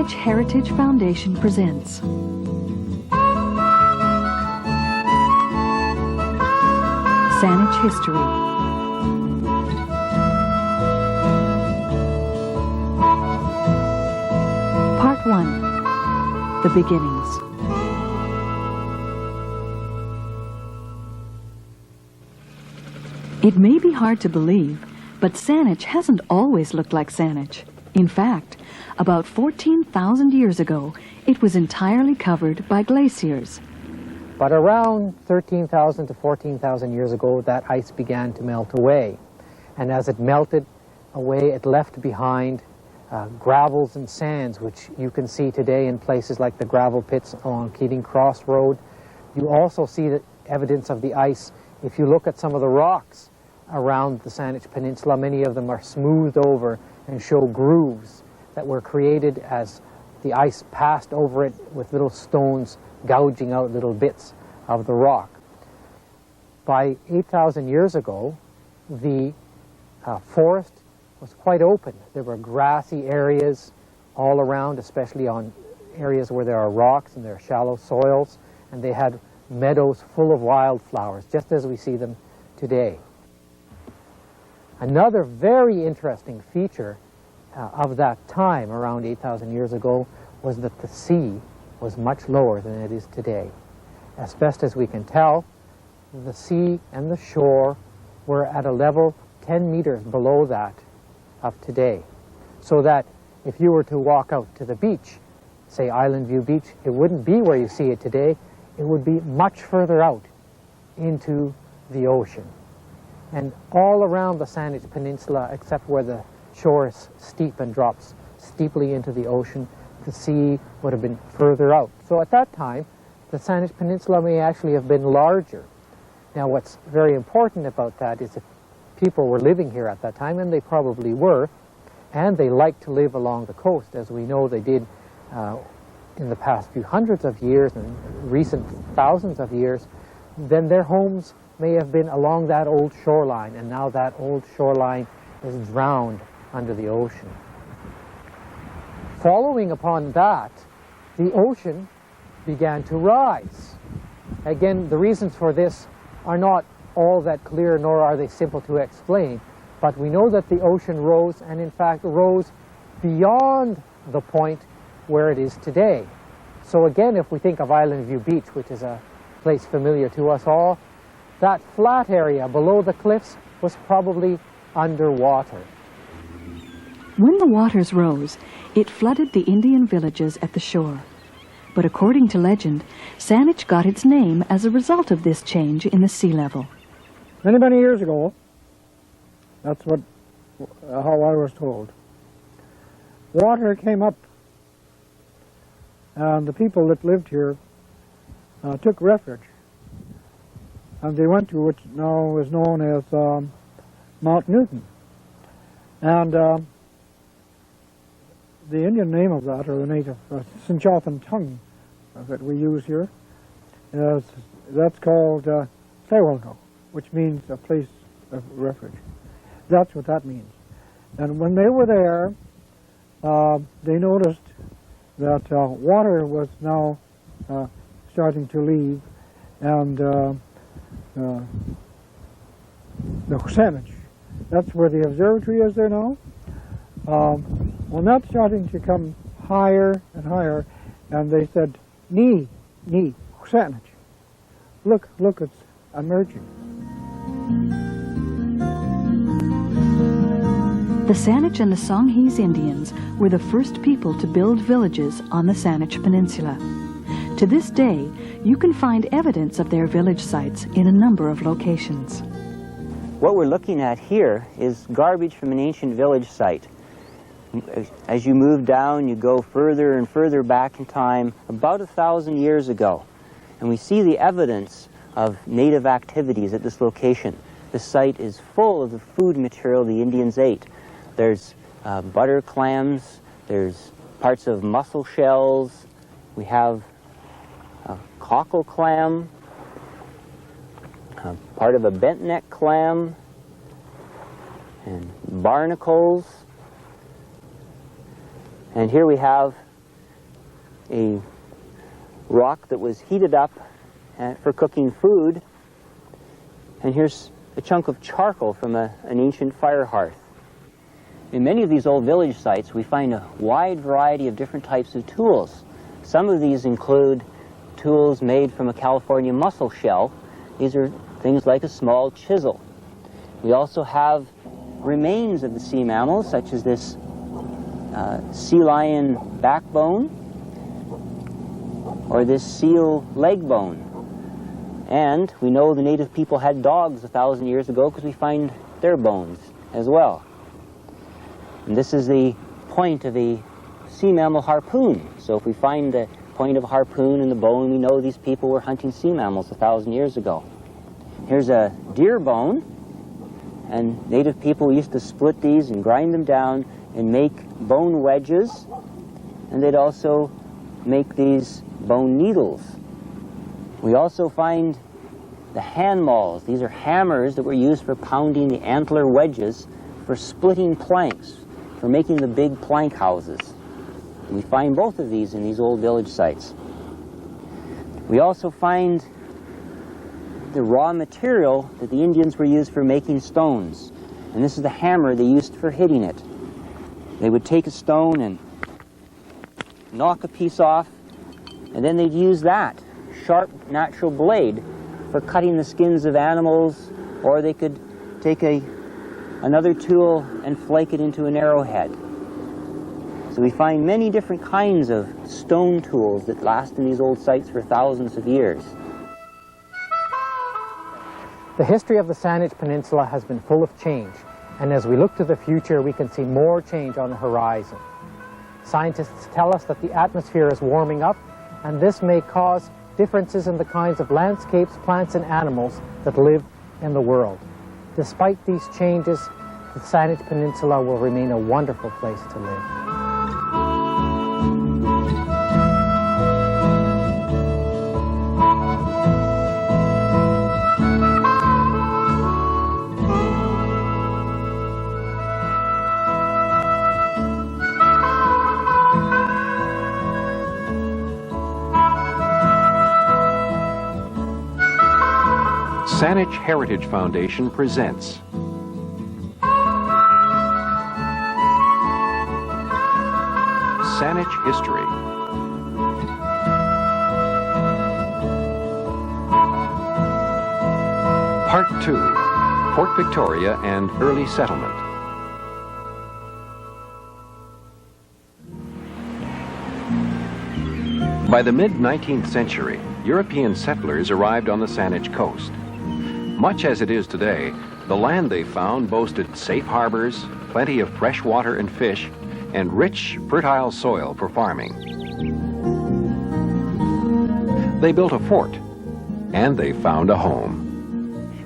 Saanich Heritage Foundation presents Saanich History. Part 1. The Beginnings. It may be hard to believe, but Saanich hasn't always looked like Saanich. In fact, about 14,000 years ago, it was entirely covered by glaciers. But around 13,000 to 14,000 years ago, that ice began to melt away. And as it melted away, it left behind gravels and sands, which you can see today in places like the gravel pits along Keating Cross Road. You also see the evidence of the ice if you look at some of the rocks around the Saanich Peninsula. Many of them are smoothed over and show grooves that were created as the ice passed over it with little stones gouging out little bits of the rock. By 8,000 years ago, the forest was quite open. There were grassy areas all around, especially on areas where there are rocks and there are shallow soils, and they had meadows full of wildflowers, just as we see them today. Another very interesting feature of that time, around 8,000 years ago, was that the sea was much lower than it is today. As best as we can tell, the sea and the shore were at a level 10 meters below that of today. So that if you were to walk out to the beach, say Island View Beach, it wouldn't be where you see it today. It would be much further out into the ocean. And all around the Saanich Peninsula, except where the shore is steep and drops steeply into the ocean, the sea would have been further out. So at that time, the Saanich Peninsula may actually have been larger. Now what's very important about that is that people were living here at that time, and they probably were, and they liked to live along the coast, as we know they did in the past few hundreds of years and recent thousands of years. Then their homes may have been along that old shoreline, and now that old shoreline is drowned under the ocean. Following upon that, the ocean began to rise. Again, the reasons for this are not all that clear, nor are they simple to explain, but we know that the ocean rose, and in fact rose beyond the point where it is today. So again, if we think of Island View Beach, which is a place familiar to us all, that flat area below the cliffs was probably underwater. When the waters rose, it flooded the Indian villages at the shore. But according to legend, Saanich got its name as a result of this change in the sea level. Many years ago, that's how I was told, water came up, and the people that lived here took refuge. And they went to what now is known as Mount Newton. And the Indian name of that, or the native Sinchothan tongue that we use here, that's called Sewalgo, which means a place of refuge. That's what that means. And when they were there, they noticed that water was now starting to leave, and the Saanich, that's where the observatory is there now. Well, that's starting to come higher and higher, and they said, Ni, Saanich. Look, it's emerging. The Saanich and the Songhees Indians were the first people to build villages on the Saanich Peninsula. To this day, you can find evidence of their village sites in a number of locations. What we're looking at here is garbage from an ancient village site. As you move down, you go further and further back in time, about 1,000 years ago. And we see the evidence of native activities at this location. The site is full of the food material the Indians ate. There's butter clams, there's parts of mussel shells, we have a cockle clam, part of a bent neck clam, and barnacles. And here we have a rock that was heated up for cooking food. And here's a chunk of charcoal from an ancient fire hearth. In many of these old village sites, we find a wide variety of different types of tools. Some of these include tools made from a California mussel shell. These are things like a small chisel. We also have remains of the sea mammals, such as this sea lion backbone or this seal leg bone. And we know the native people had dogs 1,000 years ago because we find their bones as well. And this is the point of a sea mammal harpoon. So if we find the point of a harpoon in the bone, we know these people were hunting sea mammals 1,000 years ago. Here's a deer bone, and native people used to split these and grind them down and make bone wedges, and they'd also make these bone needles. We also find the hand mauls. These are hammers that were used for pounding the antler wedges for splitting planks, for making the big plank houses. And we find both of these in these old village sites. We also find the raw material that the Indians were used for making stones. And this is the hammer they used for hitting it. They would take a stone and knock a piece off, and then they'd use that sharp natural blade for cutting the skins of animals, or they could take another tool and flake it into an arrowhead. So we find many different kinds of stone tools that last in these old sites for thousands of years. The history of the Saanich Peninsula has been full of change, and as we look to the future, we can see more change on the horizon. Scientists tell us that the atmosphere is warming up, and this may cause differences in the kinds of landscapes, plants, and animals that live in the world. Despite these changes, the Saanich Peninsula will remain a wonderful place to live. Saanich Heritage Foundation presents Saanich History. Part 2, Fort Victoria and Early Settlement. By the mid-19th century, European settlers arrived on the Saanich coast. Much as it is today, the land they found boasted safe harbors, plenty of fresh water and fish, and rich, fertile soil for farming. They built a fort, and they found a home.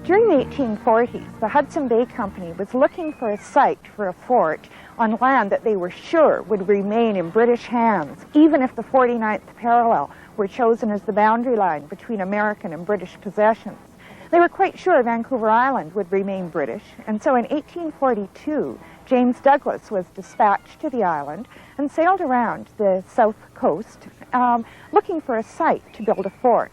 During the 1840s, the Hudson Bay Company was looking for a site for a fort on land that they were sure would remain in British hands, even if the 49th parallel were chosen as the boundary line between American and British possessions. They were quite sure Vancouver Island would remain British, and so in 1842, James Douglas was dispatched to the island and sailed around the south coast looking for a site to build a fort.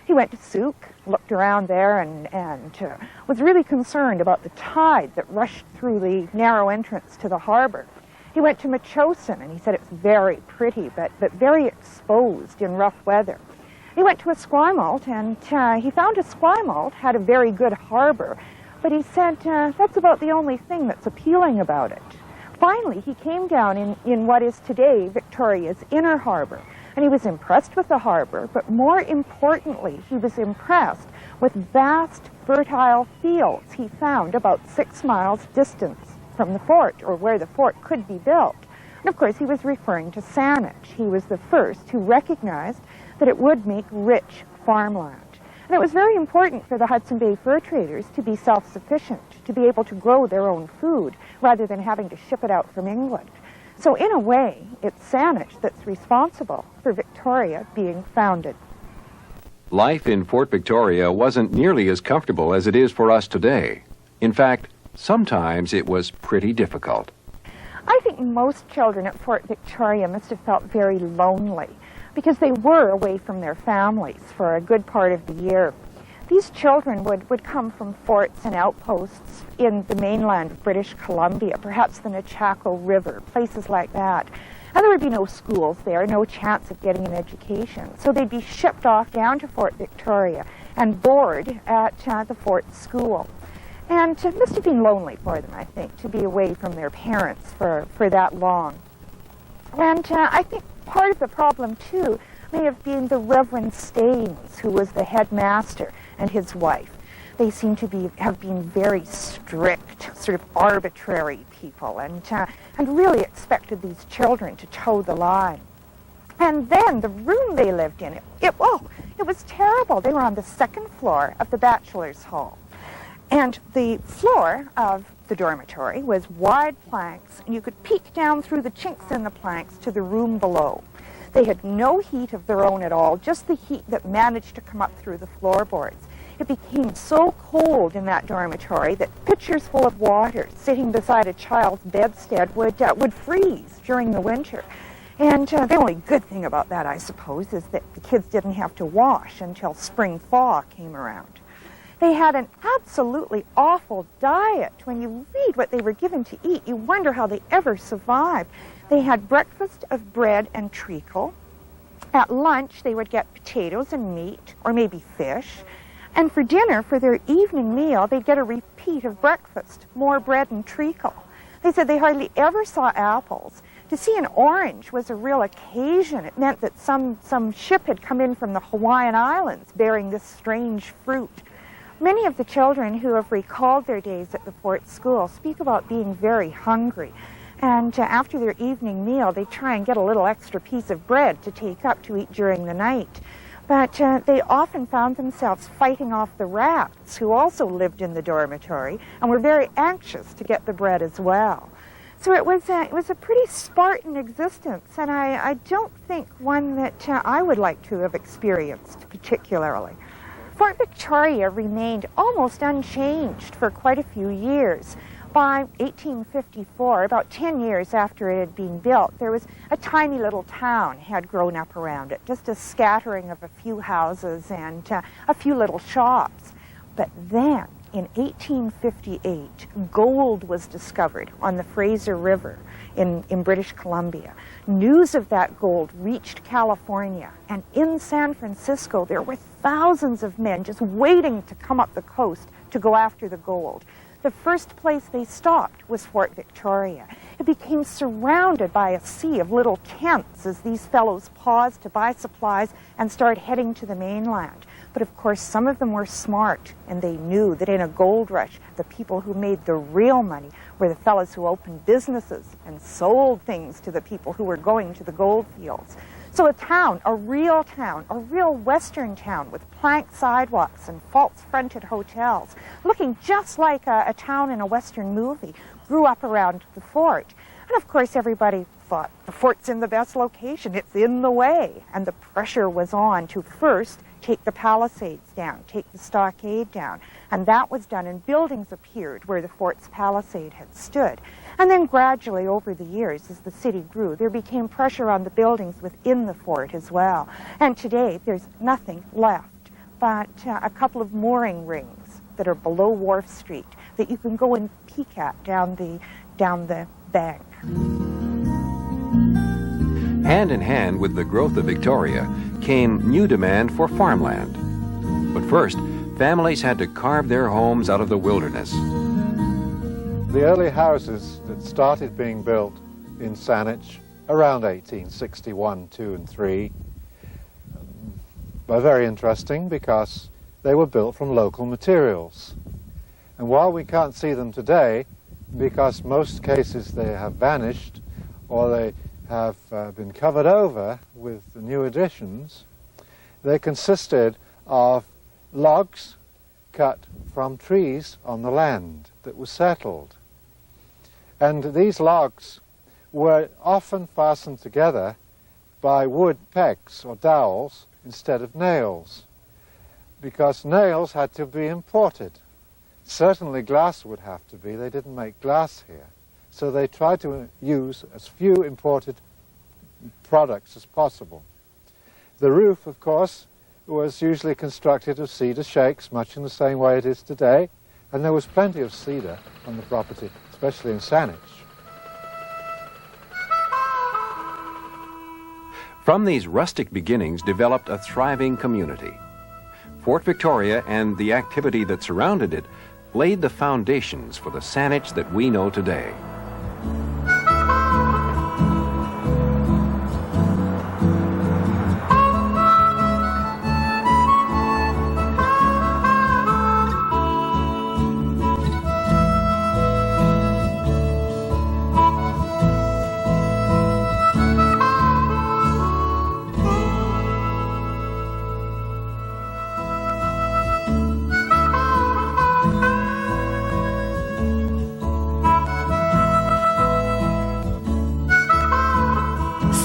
He went to Souk, looked around there, and was really concerned about the tide that rushed through the narrow entrance to the harbor. He went to Metchosin, and he said it was very pretty, but very exposed in rough weather. He went to Esquimalt, and he found Esquimalt had a very good harbor, but he said that's about the only thing that's appealing about it. Finally, he came down in what is today Victoria's inner harbor, and he was impressed with the harbor, but more importantly, he was impressed with vast, fertile fields he found about 6 miles distance from the fort, or where the fort could be built. And of course, he was referring to Saanich. He was the first who recognized that it would make rich farmland. And it was very important for the Hudson Bay fur traders to be self-sufficient, to be able to grow their own food rather than having to ship it out from England. So in a way, it's Saanich that's responsible for Victoria being founded. Life in Fort Victoria wasn't nearly as comfortable as it is for us today. In fact, sometimes it was pretty difficult. I think most children at Fort Victoria must have felt very lonely. because they were away from their families for a good part of the year. These children would come from forts and outposts in the mainland of British Columbia, perhaps the Nechako River, places like that. And there would be no schools there, no chance of getting an education. So they'd be shipped off down to Fort Victoria and board at the fort school. And it must have been lonely for them, I think, to be away from their parents for that long. And I think part of the problem, too, may have been the Reverend Staines, who was the headmaster, and his wife. They seem to have been very strict, sort of arbitrary people, and really expected these children to toe the line. And then the room they lived in, it was terrible. They were on the second floor of the bachelor's hall. And the floor of the dormitory was wide planks, and you could peek down through the chinks in the planks to the room below. They had no heat of their own at all, just the heat that managed to come up through the floorboards. It became so cold in that dormitory that pitchers full of water sitting beside a child's bedstead would freeze during the winter. And the only good thing about that, I suppose, is that the kids didn't have to wash until spring thaw came around. They had an absolutely awful diet. When you read what they were given to eat, you wonder how they ever survived. They had breakfast of bread and treacle. At lunch, they would get potatoes and meat, or maybe fish. And for dinner, for their evening meal, they'd get a repeat of breakfast, more bread and treacle. They said they hardly ever saw apples. To see an orange was a real occasion. It meant that some ship had come in from the Hawaiian Islands bearing this strange fruit. Many of the children who have recalled their days at the fort school speak about being very hungry. And after their evening meal, they try and get a little extra piece of bread to take up to eat during the night. But they often found themselves fighting off the rats, who also lived in the dormitory and were very anxious to get the bread as well. So it was a pretty Spartan existence, and I don't think one that I would like to have experienced particularly. Fort Victoria remained almost unchanged for quite a few years. By 1854, about 10 years after it had been built, there was a tiny little town had grown up around it, just a scattering of a few houses and a few little shops. But then, in 1858, gold was discovered on the Fraser River in British Columbia. News of that gold reached California, and in San Francisco there were thousands of men just waiting to come up the coast to go after the gold. The first place they stopped was Fort Victoria. It became surrounded by a sea of little tents as these fellows paused to buy supplies and start heading to the mainland. But of course, some of them were smart, and they knew that in a gold rush, the people who made the real money were the fellows who opened businesses and sold things to the people who were going to the gold fields. So a town, a real western town with plank sidewalks and false-fronted hotels, looking just like a town in a western movie, grew up around the fort. And of course everybody thought, the fort's in the best location, it's in the way. And the pressure was on to first take the palisades down, take the stockade down. And that was done, and buildings appeared where the fort's palisade had stood. And then gradually over the years, as the city grew, there became pressure on the buildings within the fort as well. And today, there's nothing left but a couple of mooring rings that are below Wharf Street that you can go and peek at down the bank. Hand in hand with the growth of Victoria came new demand for farmland. But first, families had to carve their homes out of the wilderness. The early houses that started being built in Saanich around 1861, 2 and 3 were very interesting because they were built from local materials. And while we can't see them today, because most cases they have vanished or they have been covered over with the new additions, they consisted of logs cut from trees on the land that was settled. And these logs were often fastened together by wood pegs or dowels instead of nails, because nails had to be imported. Certainly glass would have to be. They didn't make glass here. So they tried to use as few imported products as possible. The roof, of course, was usually constructed of cedar shakes, much in the same way it is today, and there was plenty of cedar on the property, especially in Saanich. From these rustic beginnings developed a thriving community. Fort Victoria and the activity that surrounded it laid the foundations for the Saanich that we know today.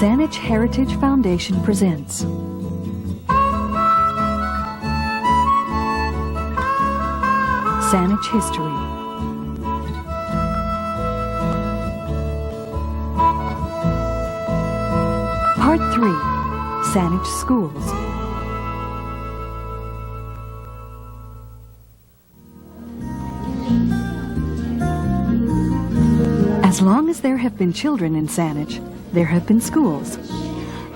Saanich Heritage Foundation presents Saanich History. Part 3, Saanich Schools. As long as there have been children in Saanich, there have been schools.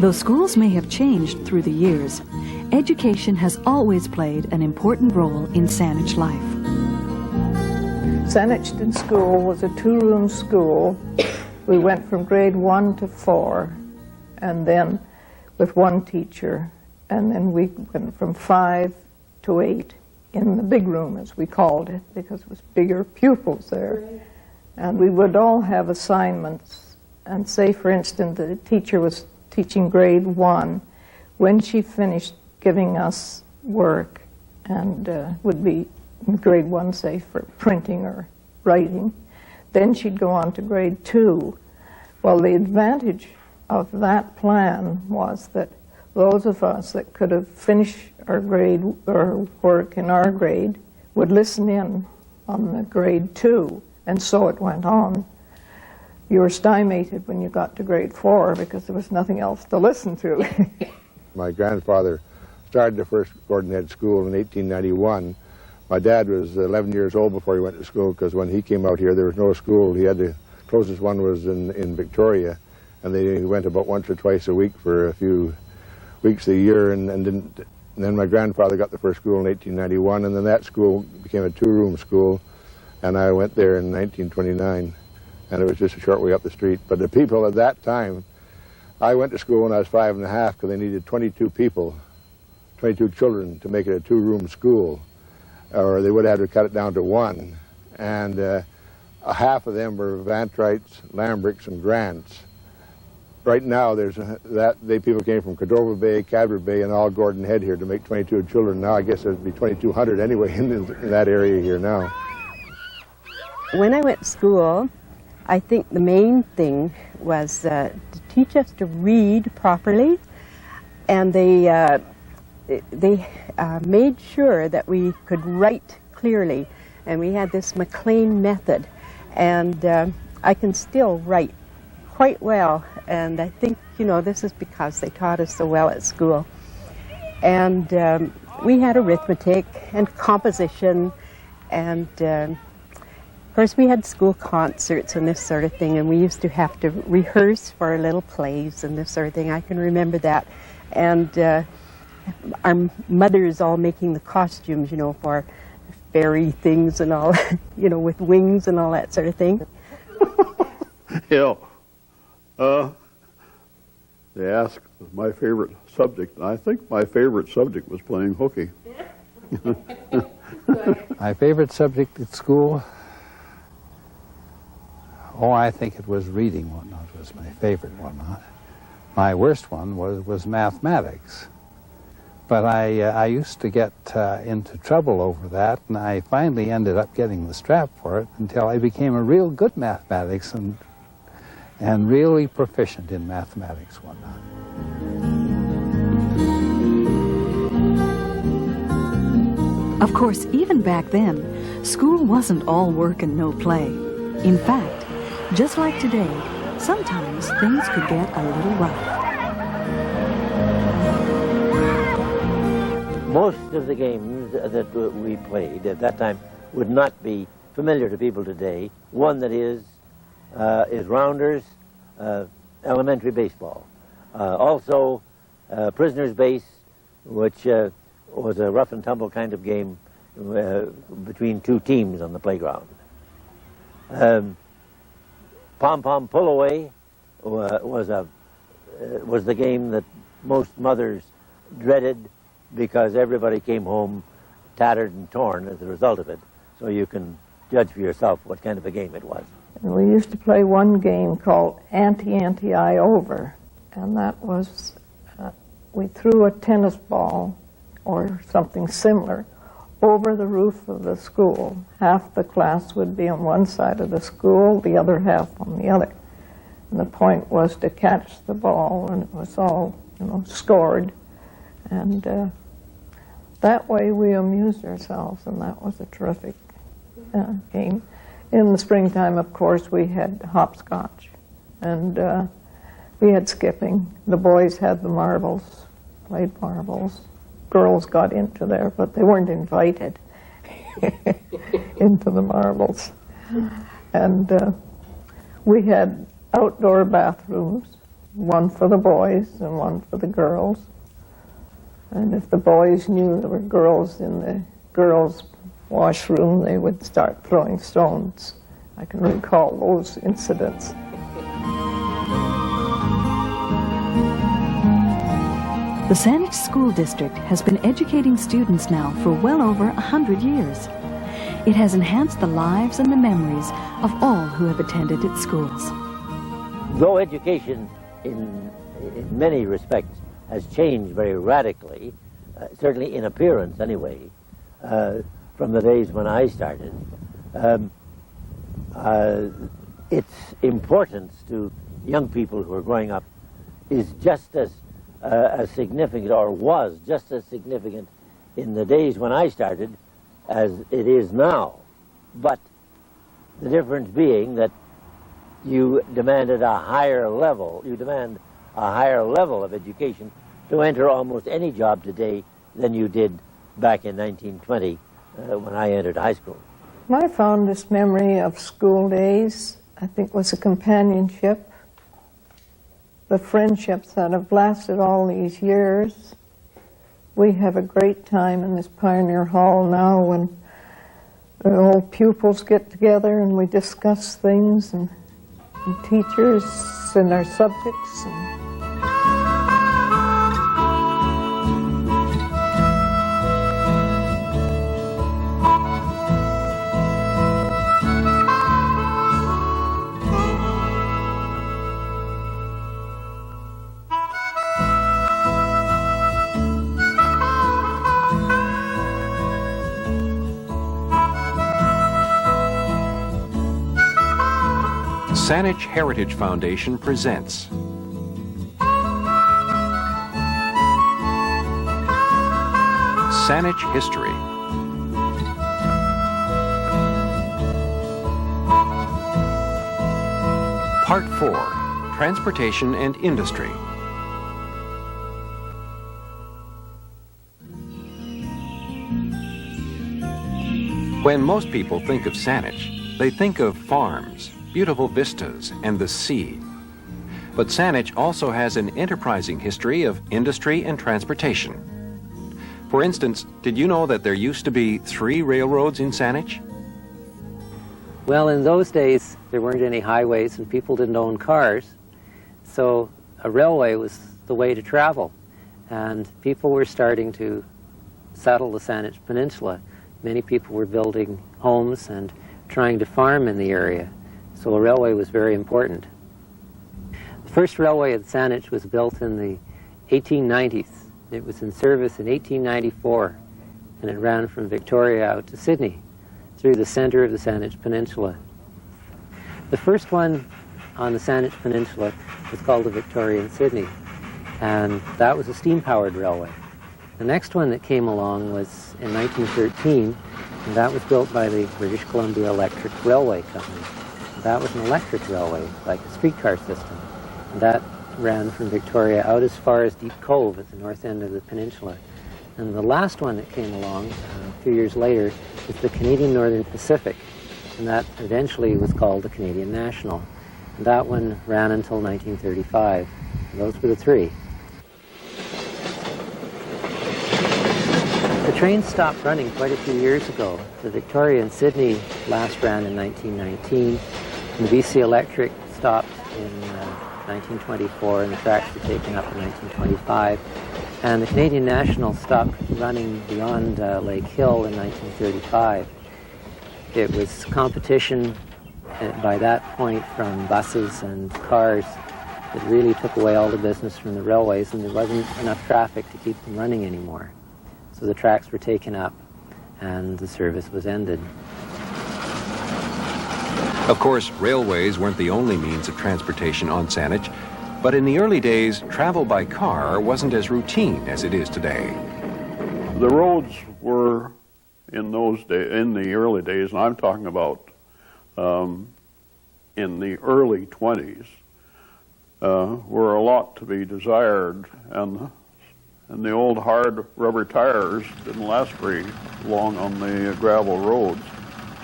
Though schools may have changed through the years, education has always played an important role in Saanich life. Saanich School was a two-room school. We went from grade 1 to 4, and then with one teacher, and then we went from 5 to 8 in the big room, as we called it, because it was bigger pupils there. And we would all have assignments. And say, for instance, the teacher was teaching grade 1. When she finished giving us work, and would be in grade 1, say, for printing or writing, then she'd go on to grade 2. Well, the advantage of that plan was that those of us that could have finished our grade or work in our grade would listen in on the grade 2, and so it went on. You were stymied when you got to grade 4 because there was nothing else to listen to. My grandfather started the first Gordon Head School in 1891. My dad was 11 years old before he went to school, because when he came out here there was no school. He had the closest one was in Victoria, and they went about once or twice a week for a few weeks a year, and then my grandfather got the first school in 1891, and then that school became a two-room school, and I went there in 1929. And it was just a short way up the street. But the people at that time, I went to school when I was 5 and a half because they needed 22 people, 22 children to make it a two-room school, or they would have had to cut it down to 1. And half of them were Vantrites, Lambricks, and Grants. Right now, people came from Cordova Bay, Cadbury Bay, and all Gordon Head here to make 22 children. Now I guess there'd be 2,200 anyway in that area here now. When I went to school, I think the main thing was to teach us to read properly, and they made sure that we could write clearly, and we had this McLean method, and I can still write quite well, and I think, you know, this is because they taught us so well at school. And we had arithmetic and composition, and of course, we had school concerts and this sort of thing, and we used to have to rehearse for our little plays and this sort of thing. I can remember that. And our mothers all making the costumes, you know, for fairy things and all, you know, with wings and all that sort of thing. Yeah. They asked my favorite subject, and I think my favorite subject was playing hooky. My favorite subject at school? Oh, I think it was reading one. It was my favorite one. My worst one was mathematics. But I used to get into trouble over that, and I finally ended up getting the strap for it until I became a real good mathematics and really proficient in mathematics one night. Of course, even back then, school wasn't all work and no play. In fact, just like today, sometimes things could get a little rough. most of the games that we played at that time would not be familiar to people today. One that is rounders, elementary baseball. Also, prisoner's base, which was a rough and tumble kind of game between two teams on the playground. Pom-pom pull-away was the game that most mothers dreaded because everybody came home tattered and torn as a result of it. So you can judge for yourself what kind of a game it was. And we used to play one game called Ante-Ante-I Over, and that was we threw a tennis ball or something similar over the roof of the school. Half the class would be on one side of the school, the other half on the other. And the point was to catch the ball, and it was all, scored. And that way we amused ourselves, and that was a terrific game. In the springtime, of course, we had hopscotch, and we had skipping. The boys had the marbles, played marbles. Girls got into there, but they weren't invited into the marbles. And we had outdoor bathrooms, one for the boys and one for the girls. And if the boys knew there were girls in the girls' washroom, they would start throwing stones. I can recall those incidents. The Saanich School District has been educating students now for well over 100 years. It has enhanced the lives and the memories of all who have attended its schools. Though education in many respects has changed very radically, certainly in appearance anyway, from the days when I started, its importance to young people who are growing up is just as significant, or was just as significant in the days when I started as it is now. But the difference being that you demanded a higher level, of education to enter almost any job today than you did back in 1920 when I entered high school. My fondest memory of school days, I think, was the companionship, the friendships that have lasted all these years. We have a great time in this Pioneer Hall now when the old pupils get together and we discuss things, and teachers and our subjects. Saanich Heritage Foundation presents Saanich History. Part 4, Transportation and Industry. When most people think of Saanich, they think of farms, beautiful vistas, and the sea. But Saanich also has an enterprising history of industry and transportation. For instance, did you know that there used to be 3 railroads in Saanich? Well, in those days, there weren't any highways and people didn't own cars, so a railway was the way to travel. And people were starting to settle the Saanich Peninsula. Many people were building homes and trying to farm in the area. So a railway was very important. The first railway at Saanich was built in the 1890s. It was in service in 1894, and it ran from Victoria out to Sydney through the center of the Saanich Peninsula. The first one on the Saanich Peninsula was called the Victoria and Sydney, and that was a steam-powered railway. The next one that came along was in 1913, and that was built by the British Columbia Electric Railway Company. That was an electric railway, like a streetcar system. And that ran from Victoria out as far as Deep Cove at the north end of the peninsula. And the last one that came along a few years later is the Canadian Northern Pacific, and that eventually was called the Canadian National. And that one ran until 1935. And those were the three. The train stopped running quite a few years ago. The Victoria and Sydney last ran in 1919, and the BC Electric stopped in 1924, and the tracks were taken up in 1925. And the Canadian National stopped running beyond Lake Hill in 1935. It was competition by that point from buses and cars that really took away all the business from the railways, and there wasn't enough traffic to keep them running anymore. So the tracks were taken up and the service was ended. Of course, railways weren't the only means of transportation on Saanich, but in the early days, travel by car wasn't as routine as it is today. The roads were, in the early days, and I'm talking about in the early 20s, were a lot to be desired, and the old hard rubber tires didn't last very long on the gravel roads.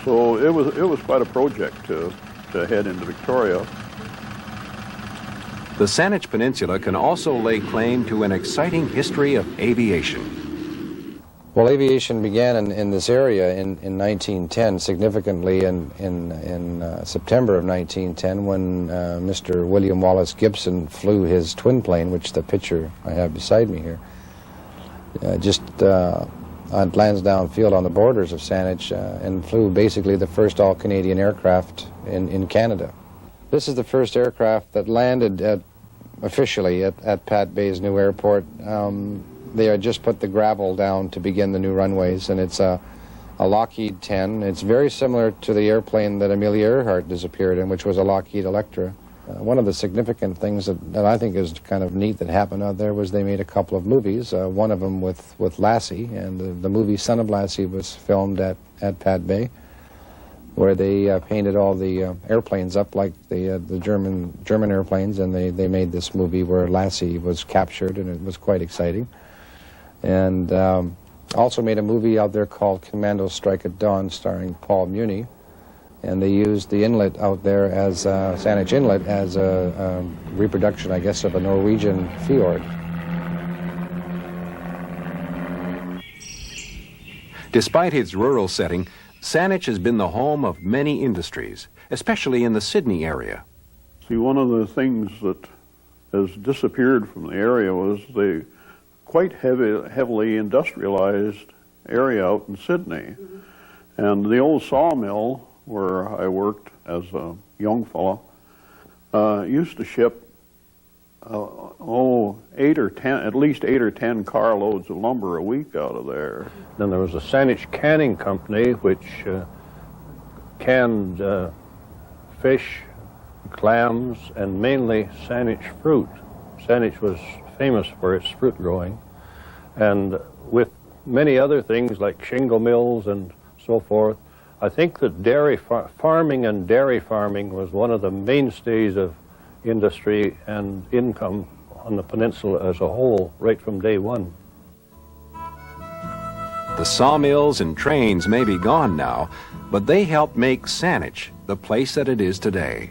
So it was quite a project to head into Victoria. The Saanich Peninsula can also lay claim to an exciting history of aviation. Well, aviation began in this area in 1910, significantly in September of 1910, when Mr. William Wallace Gibson flew his twin plane, which the picture I have beside me here, just on Lansdowne Field on the borders of Saanich, and flew basically the first all-Canadian aircraft in Canada. This is the first aircraft that landed officially at Pat Bay's new airport. They had just put the gravel down to begin the new runways, and it's a Lockheed 10. It's very similar to the airplane that Amelia Earhart disappeared in, which was a Lockheed Electra. One of the significant things that I think is kind of neat that happened out there was they made a couple of movies, one of them with Lassie, and the movie Son of Lassie was filmed at Pat Bay, where they painted all the airplanes up like the German airplanes, and they made this movie where Lassie was captured, and it was quite exciting. And also made a movie out there called Commando Strike at Dawn, starring Paul Muni, and they used the inlet out there as Saanich Inlet as a reproduction, I guess, of a Norwegian fjord. Despite its rural setting, Saanich has been the home of many industries, especially in the Sydney area. See, one of the things that has disappeared from the area was the quite heavily industrialized area out in Sydney. And the old sawmill where I worked as a young fellow used to ship at least 8 or 10 carloads of lumber a week out of there. Then there was a Saanich Canning Company, which canned fish, clams, and mainly Saanich fruit. Saanich was famous for its fruit growing, and with many other things like shingle mills and so forth. I think that farming and dairy farming was one of the mainstays of industry and income on the peninsula as a whole, right from day one. The sawmills and trains may be gone now, but they helped make Saanich the place that it is today.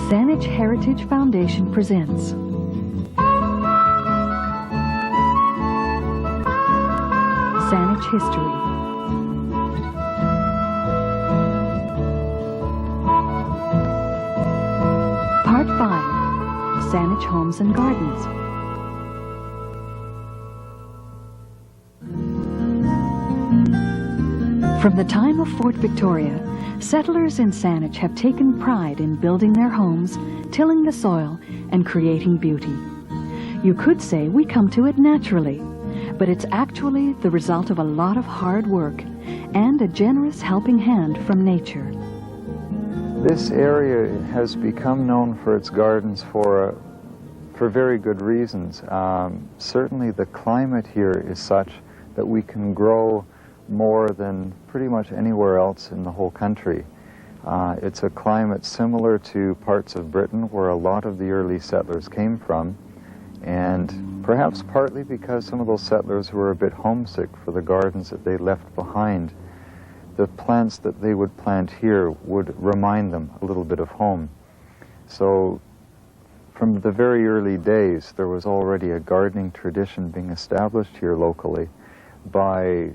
Saanich Heritage Foundation presents Saanich History. Part 5, Saanich Homes and Gardens. From the time of Fort Victoria, settlers in Saanich have taken pride in building their homes, tilling the soil, and creating beauty. You could say we come to it naturally, but it's actually the result of a lot of hard work and a generous helping hand from nature. This area has become known for its gardens for very good reasons. Certainly the climate here is such that we can grow more than pretty much anywhere else in the whole country. It's a climate similar to parts of Britain where a lot of the early settlers came from, and perhaps partly because some of those settlers were a bit homesick for the gardens that they left behind. The plants that they would plant here would remind them a little bit of home. So from the very early days, there was already a gardening tradition being established here locally. By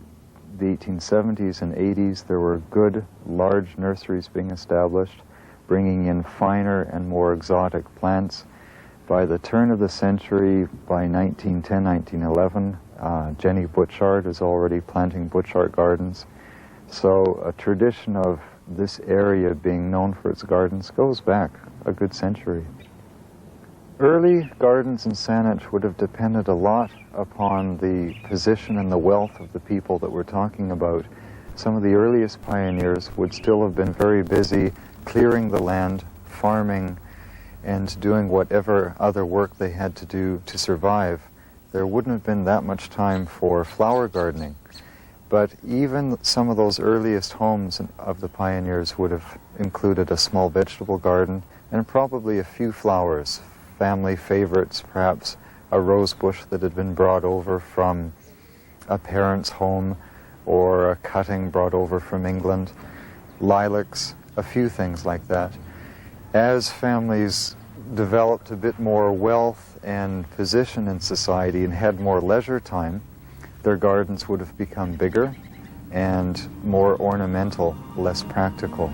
the 1870s and 80s, there were good, large nurseries being established, bringing in finer and more exotic plants. By the turn of the century, by 1910, 1911, Jenny Butchart is already planting Butchart gardens. So a tradition of this area being known for its gardens goes back a good century. Early gardens in Saanich would have depended a lot upon the position and the wealth of the people that we're talking about. Some of the earliest pioneers would still have been very busy clearing the land, farming, and doing whatever other work they had to do to survive. There wouldn't have been that much time for flower gardening. But even some of those earliest homes of the pioneers would have included a small vegetable garden and probably a few flowers, family favorites, perhaps a rose bush that had been brought over from a parent's home or a cutting brought over from England, lilacs, a few things like that. As families developed a bit more wealth and position in society and had more leisure time, their gardens would have become bigger and more ornamental, less practical.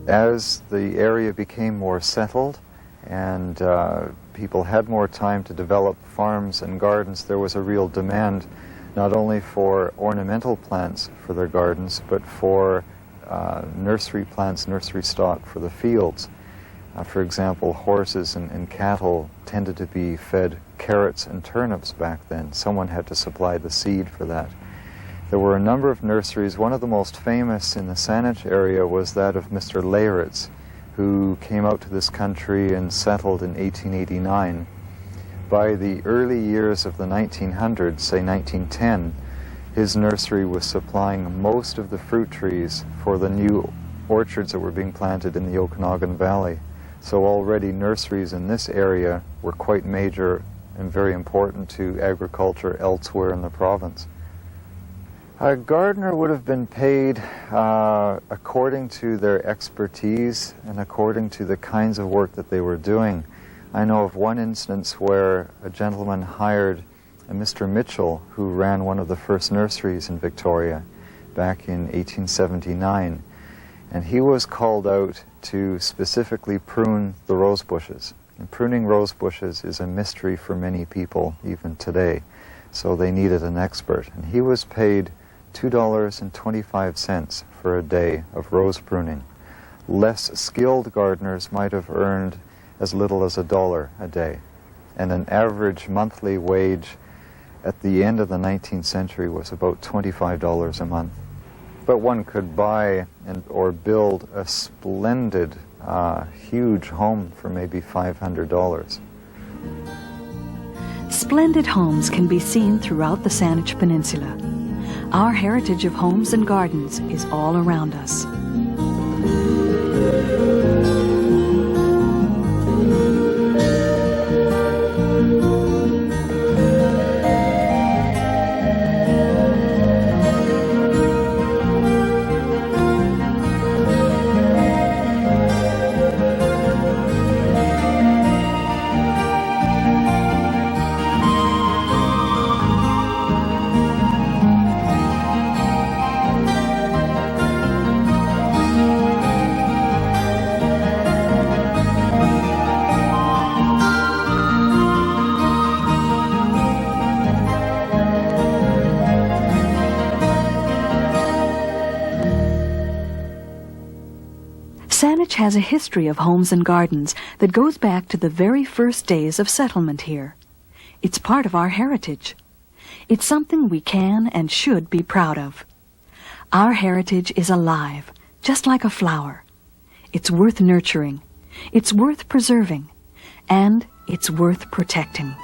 As the area became more settled and people had more time to develop farms and gardens, there was a real demand not only for ornamental plants for their gardens, but for nursery plants, nursery stock for the fields. For example, horses and cattle tended to be fed carrots and turnips back then. Someone had to supply the seed for that. There were a number of nurseries. One of the most famous in the Saanich area was that of Mr. Leyritz, who came out to this country and settled in 1889. By the early years of the 1900s, say 1910, his nursery was supplying most of the fruit trees for the new orchards that were being planted in the Okanagan Valley. So already nurseries in this area were quite major and very important to agriculture elsewhere in the province. A gardener would have been paid according to their expertise and according to the kinds of work that they were doing. I know of one instance where a gentleman hired a Mr. Mitchell, who ran one of the first nurseries in Victoria back in 1879, and he was called out to specifically prune the rose bushes. And pruning rose bushes is a mystery for many people even today, so they needed an expert. And he was paid $2.25 for a day of rose pruning. Less skilled gardeners might have earned as little as $1 a day, and an average monthly wage at the end of the 19th century was about $25 a month. But one could buy or build a splendid, huge home for maybe $500. Splendid homes can be seen throughout the Saanich Peninsula. Our heritage of homes and gardens is all around us. Saanich has a history of homes and gardens that goes back to the very first days of settlement here. It's part of our heritage. It's something we can and should be proud of. Our heritage is alive, just like a flower. It's worth nurturing, it's worth preserving, and it's worth protecting.